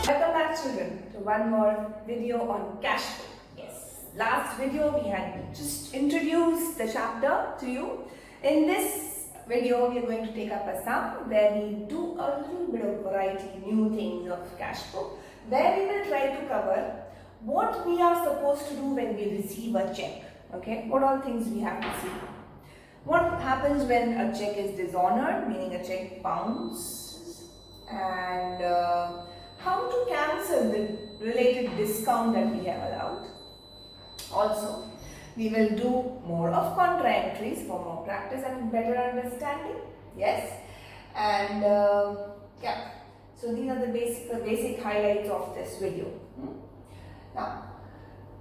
Welcome back, children, to one more video on cash book. Yes, last video we had just introduced the chapter to you. In this video, we are going to take up a sum where we do a little bit of variety, new things of cash book, where we will try to cover what we are supposed to do when we receive a check. Okay, what all things we have to see. What happens when a check is dishonored, meaning a check bounces, and how to cancel the related discount that we have allowed. Also, we will do more of contra entries for more practice and better understanding. Yes, and yeah. So these are the basic highlights of this video. Now,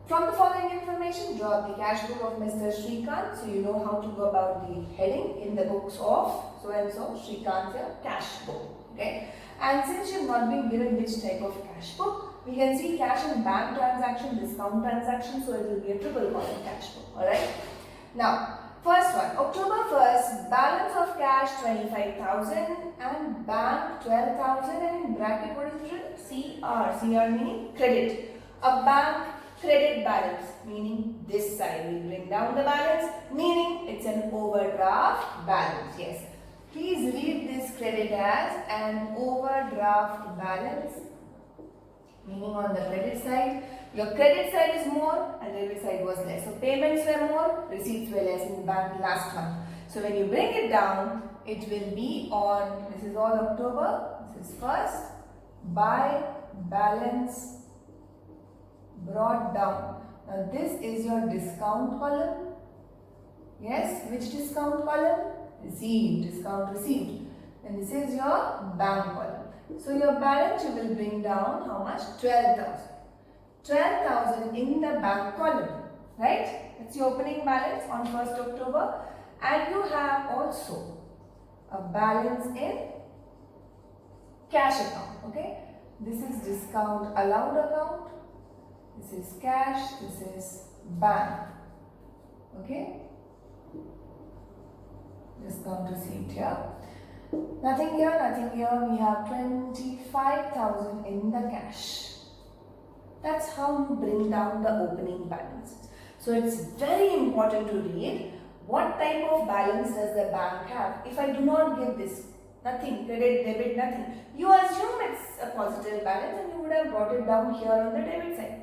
from the following information, draw up the cash book of Mr. Shrikant. So you know how to go about the heading in the books of so and so Shrikant here, cash book. Okay. And since you have not been given which type of cash book, we can see cash and bank transaction, discount transaction. So it will be a triple column cash book. Alright. Now, first one, October 1st, balance of cash 25,000 and bank 12,000, and in bracket what is written? CR. CR meaning credit. A bank credit balance, meaning this side we bring down the balance, meaning it's an overdraft balance. Yes. Please read this credit as an overdraft balance, meaning on the credit side, your credit side is more and debit side was less. So payments were more, receipts were less in the bank last month. So when you bring it down, it will be on, this is all October, this is first, by balance brought down. Now this is your discount column. Yes, which discount column? Received, discount received. And this is your bank column. So your balance you will bring down how much? 12,000. 12,000 in the bank column, right? That's your opening balance on 1st October. And you have also a balance in cash account, okay? This is discount allowed account. This is cash, this is bank, okay? Discount received here. Nothing here, nothing here. We have 25,000 in the cash. That's how you bring down the opening balances. So it's very important to read what type of balance does the bank have. If I do not give this, nothing, credit, debit, nothing, you assume it's a positive balance and you would have brought it down here on the debit side.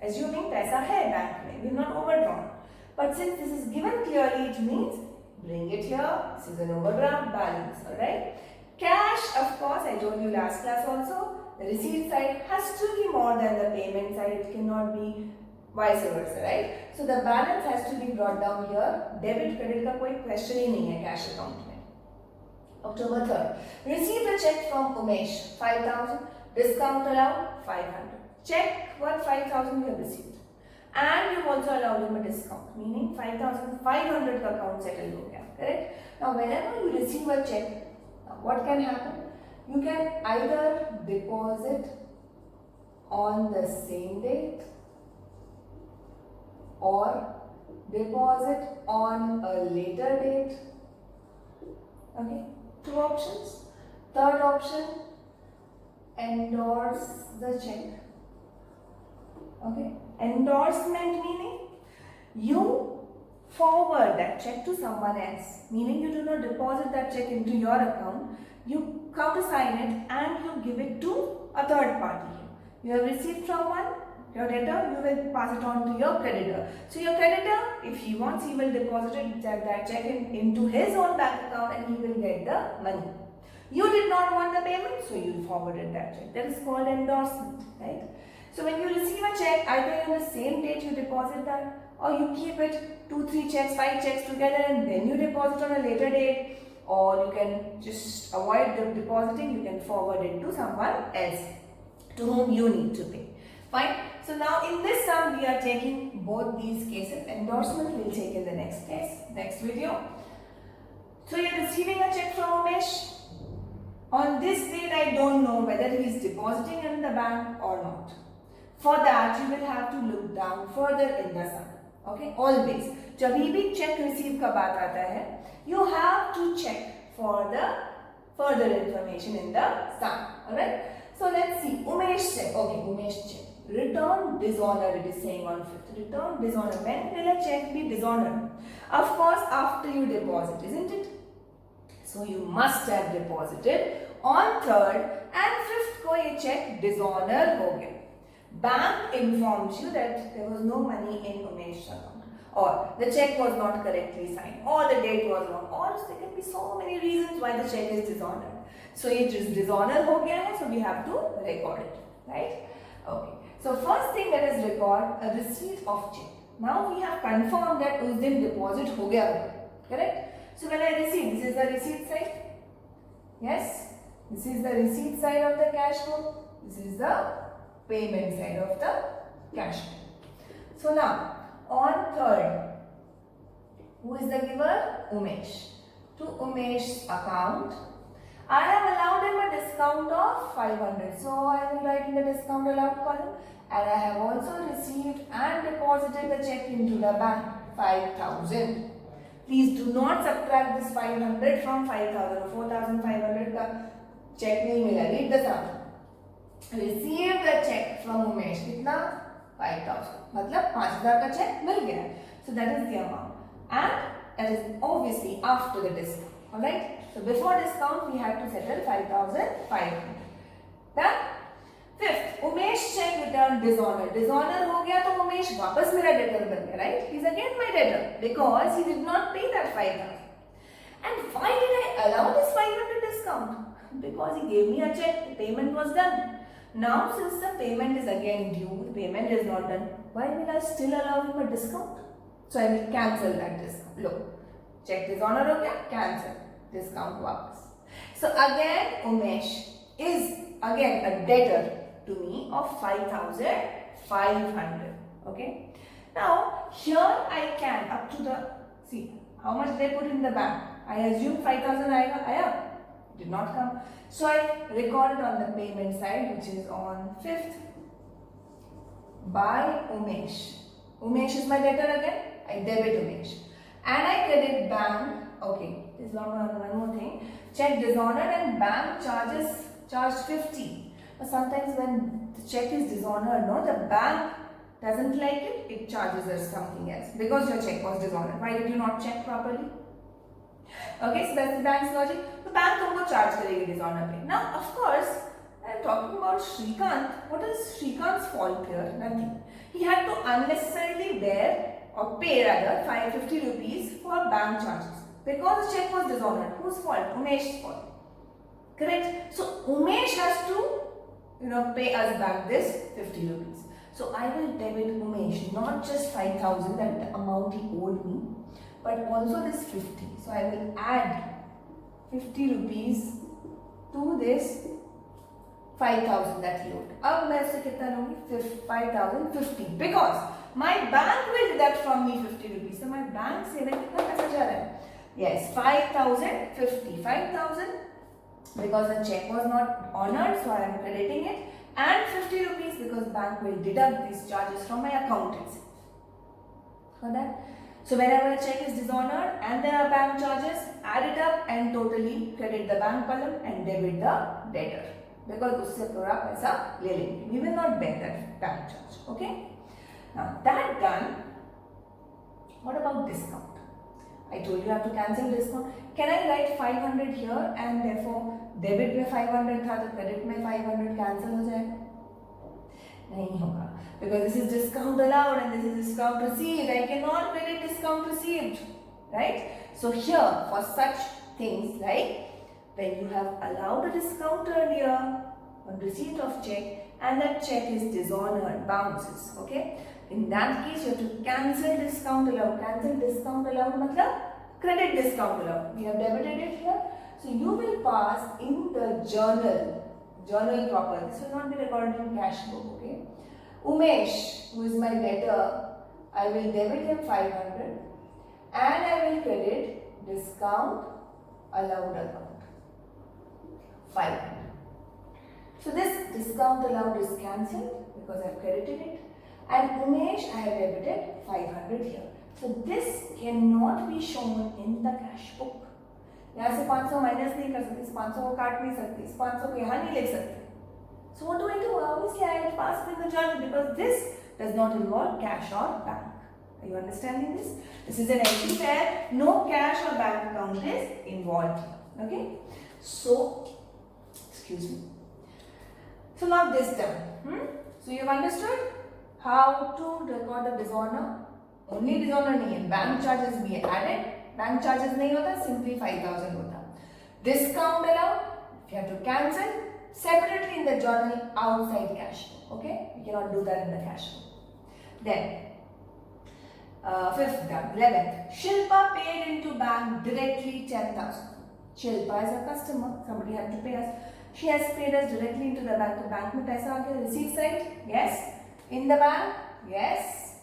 Assuming paisa hai bank mein, we have not overdrawn. But since this is given clearly, it means bring it here. This is an overdraft balance, alright? Cash, of course, I told you last class also, the receipt side has to be more than the payment side. It cannot be vice versa, right? So the balance has to be brought down here. Debit, credit का कोई question ही नहीं है cash account में. October 3rd, received a check from Umesh, 5,000, discount allowed 500. Check worth 5,000 you have received. And you also allowed him a discount, meaning 5,500 का account settled हो गया, correct? Now whenever you receive a check, what can happen? You can either deposit on the same date or deposit on a later date. Okay, two options. Third option, endorse the check. Okay, endorsement meaning you forward that check to someone else, meaning you do not deposit that check into your account, you countersign it and you give it to a third party. You have received from one, your debtor, you will pass it on to your creditor. So your creditor, if he wants, he will deposit that check into his own bank account and he will get the money. You did not want the payment, so you forwarded that check. That is called endorsement, right? So when you receive a check, either on the same date you deposit that, or you keep it 2, 3 checks, 5 checks together and then you deposit on a later date, or you can just avoid the depositing, you can forward it to someone else to whom you need to pay. Fine. So now in this sum we are taking both these cases. Endorsement we will take in the next case, next video. So you are receiving a check from Umesh. On this date I don't know whether he is depositing in the bank or not. For that you will have to look down further in the sum. Okay, always. जब भी check receive का बात आता है, you have to check for the further information in the sum. Alright. So let's see. Umesh check. Okay, Umesh check. Return dishonored, it is saying on 5th. Return dishonored. When will a check be dishonored? Of course, after you deposit, isn't it? So you must have deposited on 3rd and 5th को ये check dishonor हो गया. Bank informs you that there was no money in Umesh's account, or the check was not correctly signed, or the date was wrong, or there can be so many reasons why the check is dishonored. So it is dishonor हो गया है, so we have to record it, right? Okay. So first thing, let us record a receipt of check. Now we have confirmed that उस दिन deposit हो गया होगा, correct? So when I receive, this is the receipt side. Yes, this is the receipt side of the cash book. This is the payment side of the cash book. So now, on 3rd, who is the giver? Umesh. To Umesh's account, I have allowed him a discount of 500. So I will write in the discount allowed column. And I have also received and deposited the check into the bank, 5,000. Please do not subtract this 500 from 5,000 or 4,500 का check नहीं मिला. Read the sum. Received the check from Umesh. कितना? 5,000. मतलब 5,000 का check मिल गया. So that is the amount. And that is obviously after the discount. Alright? So before discount we had to settle 5,500. Done? 5th, Umesh check return dishonor. Dishonor हो गया तो Umesh वापस मेरा debtor बन गया, right? He is again my debtor because he did not pay that 5,000. And why did I allow this 500 discount? Because he gave me a check, the payment was done. Now since the payment is again due, the payment is not done, why will I still allow him a discount? So I will cancel that discount. Look, check dishonor हो गया, cancel, discount वापस. So again Umesh is again a debtor to me of 5,500. Okay. Now here I can up to the, see how much they put in the bank. I assume 5,000 आया, did not come. So I recorded on the payment side, which is on 5th, by Umesh. Umesh is my debtor again. I debit Umesh, and I credit bank. Okay, there's one more thing. Check dishonored and bank charged 50. But sometimes when the check is dishonored, no, the bank doesn't like it, it charges us something else because your check was dishonored. Why did you not check properly? Okay, so that's the bank's logic. The bank तुमको charge करेगी dishonor पे. Now, of course, I am talking about Shrikant. What is Shrikant's fault here? Nothing. He had to unnecessarily bear or pay rather 550 rupees for bank charges because the check was dishonored. Whose fault? Umesh's fault. Correct? So Umesh has to pay us back this 50 rupees. So I will debit Umesh not just 5,000, that the amount he owed me, but also this 50. So I will add 50 rupees to this 5,000 that he owed. अब मैं इससे कितना लूँगी? 5,050 because my bank will deduct from me 50 rupees. So my bank से मैं कितना पैसा जा रहा है? Yes, 5,050. 5,000 because the check was not honored, so I am crediting it, and 50 rupees because bank will deduct these charges from my account itself. Got that? So whenever a check is dishonored and there are bank charges, add it up and totally credit the bank column and debit the debtor because उससे पूरा पैसा ले लेंगे. We will not bear that bank charge. Okay? Now that done, what about discount? I told you have to cancel discount. Can I write 500 here and therefore debit में 500 था तो credit में 500 cancel हो जाएगा? नहीं होगा because this is discount allowed and this is discount received. I cannot credit discount received, right? So here for such things like when you have allowed a discount earlier on receipt of check and that check is dishonored, bounces, okay? In that case, you have to cancel discount allowed. Cancel discount allowed matlab credit discount allowed. We have debited it here. So you will pass in the journal proper. This will not be recorded in cash book, okay? Umesh, who is my debtor, I will debit him 500 and I will credit discount allowed account 500. So this discount allowed is cancelled because I have credited it. And Umesh, I have debited 500 here. So this cannot be shown in the cash book. यहाँ से 500 minus नहीं कर सकते, इस 500 को काट नहीं सकते, इस 500 को यहाँ नहीं लिख सकते. So what do? Obviously I will pass it in the journal because this does not involve cash or bank. Are you understanding this? This is an entry where no cash or bank account is involved. Okay. So, excuse me. So now this done. So you have understood how to record the dishonor. Only dishonor nahi hai. Bank charges be added. Bank charges nahi hota. Simply 5,000 hota. Discount allowed. If you have to cancel, separately in the journal outside cash. Okay. You cannot do that in the cash. Then. 5th done. 11th. Shilpa paid into bank directly 10,000. Shilpa is a customer. Somebody had to pay us. She has paid us directly into the bank. The bank mein paisa aa gaya. Receipt side? Yes. In the bank? Yes.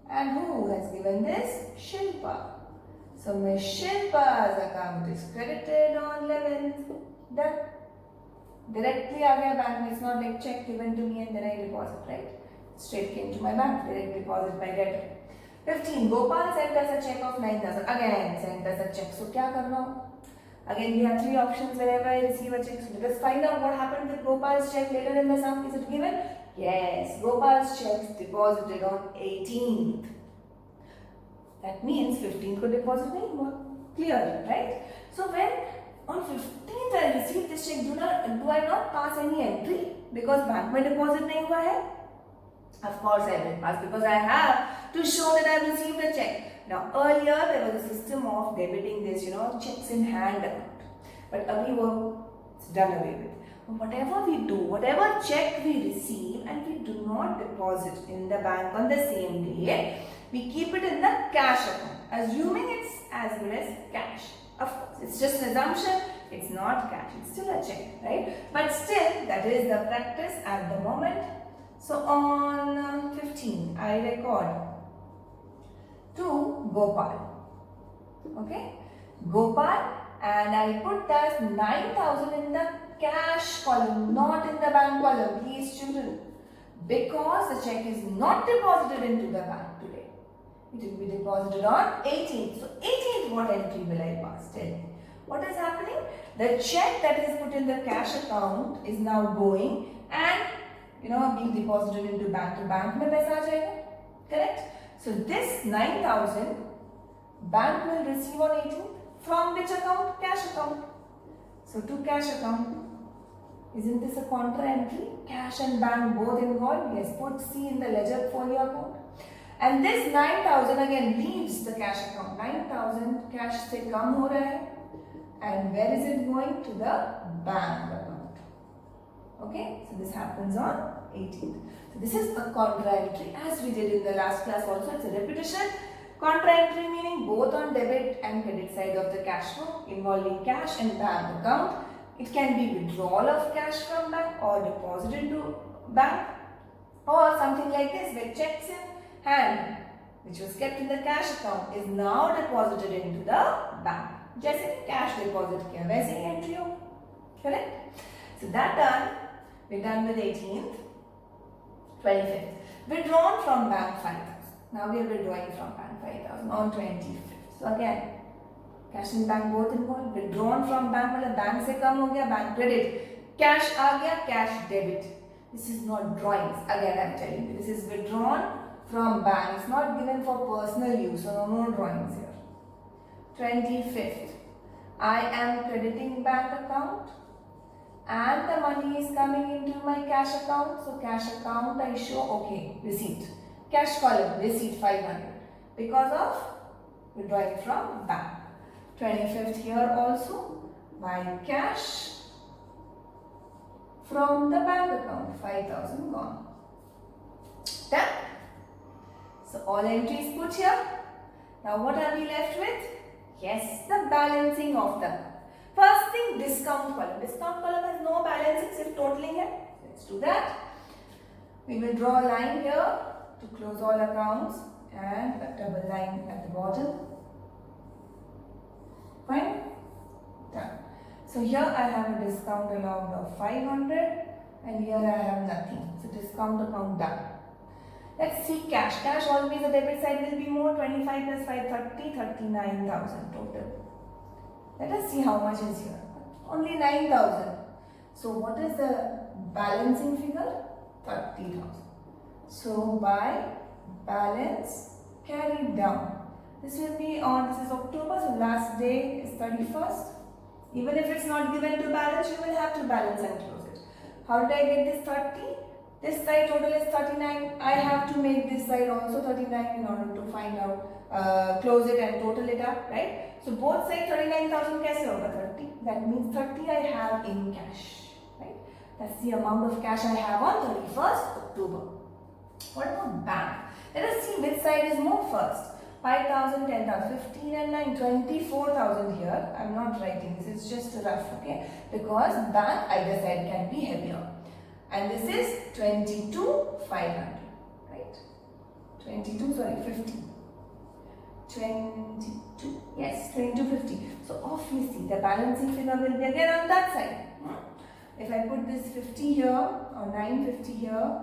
And who has given this? Shilpa. So my Shilpa's account is credited on 11th. Done. Directly aa gaya bank. It's not like check given to me and then I deposit, right? Straight came to my bank. Direct deposit by debtor. 15. Gopal sent us a check of 9,000. Again sent us a check. So kya karna? Again we have 3 options whenever I receive a check. So let us find out what happened with Gopal's check later in the sum. Is it given? Yes. Gopal's check is deposited on 18th. That means 15th ko deposit nahi hua. Clear, right? So when on 15th I receive this check, do I not pass any entry? Because bank mein deposit nahi hua hai? Of course I will pass because I have to show that I have received a check. Now earlier there was a system of debiting this, checks in hand account. But abhi it's done away with. Whatever we do, whatever check we receive and we do not deposit in the bank on the same day, we keep it in the cash account, assuming it's as good as cash. Of course, it's just an assumption, it's not cash, it's still a check, right? But still, that is the practice at the moment. So on 15, I record to Gopal. Okay? Gopal, and I put as 9,000 in the cash column, not in the bank column. Please, children. Because the check is not deposited into the bank today. It will be deposited on 18th. So 18th, what entry will I pass? Tell me. What is happening? The check that is put in the cash account is now going and being deposited into bank. To bank mein paisa aa jayega. Correct? So this 9,000 bank will receive on 18th. From which account? Cash account. So to cash account. Isn't this a contra entry? Cash and bank both involved. Yes, put C in the ledger folio account. And this 9,000 again leaves the cash account. 9,000 cash se kam ho raha hai. And where is it going? To the bank account. Okay, so this happens on 18th. So this is a contra entry as we did in the last class also. It's a repetition. Contra entry meaning both on debit and credit side of the cash flow involving cash and bank account. It can be withdrawal of cash from bank or deposit into bank or something like this where checks in hand which was kept in the cash account is now deposited into the bank. जैसे cash deposit किया वैसे ही entry हो. Correct? So that done. We're done with 18th. 25th. Withdrawn from bank 5,000. Now we are withdrawing from bank 5,000 on 25th. So again, cash and bank both involved. Withdrawn from bank मतलब bank से कम हो गया, bank credit. Cash आ गया, cash debit. This is not drawings. Again, I'm telling you, this is withdrawn from bank. It's not given for personal use, so no drawings here. 25th. I am crediting bank account. And the money is coming into my cash account. So cash account I show, okay, receipt. Cash column, receipt 500. Because of withdrawing from bank. 25th here also, my cash from the bank account, 5,000 gone. Done. So all entries put here. Now what are we left with? Yes, the balancing of the first thing, discount column. Discount column has no balancing, if totaling it. Let's do that. We will draw a line here to close all accounts and a double line at the bottom. Fine? Done. So here I have a discount allowed of 500 and here I have nothing. So discount account done. Let's see cash. Cash always the debit side will be more. 25 plus 530, 39,000 total. Let us see how much is here. Only 9,000. So what is the balancing figure 30,000. So by balance carried down. This will be on, this is October, so last day is 31st. Even if it's not given to balance, you will have to balance and close it. How did I get this 30? This side total is 39. I have to make this side also 39 in order to find out, close it and total it up, right? So both sides 39,000 kaise hoga 30. That means 30 I have in cash, right? That's the amount of cash I have on 31st October. What about bank? Let us see which side is more first. 5,000, 10,000, 15 and 9, 24,000 here. I am not writing this, it's just rough, okay? Because bank either side can be heavier. And this is 22,500, right? 50. 22, yes, 2250. So obviously the balancing figure will be again on that side. If I put this 50 here or 950 here,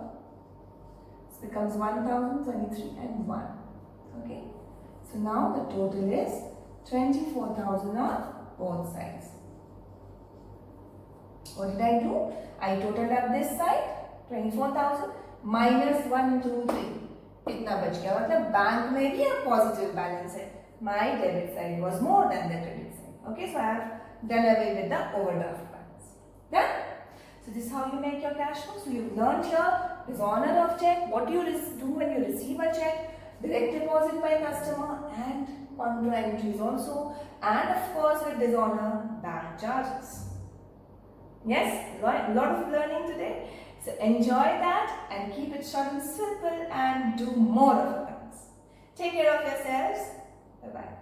this becomes 1023 and 1. Okay. So now the total is 24,000 on both sides. What did I do? I totaled up this side 24,000 minus 1, 2, 3. कितना बच गया? मतलब bank में भी एक positive balance है. My debit side was more than the credit side. Okay, so I have done away with the overdraft balance. Done? So this is how you make your cash flow. So you've learned here dishonor of check, what you do when you receive a check, direct deposit by customer, and contra entries also, and of course with dishonor, bank charges. Yes, a lot of learning today. So enjoy that and keep it short and simple and do more of it. Take care of yourselves. Bye-bye.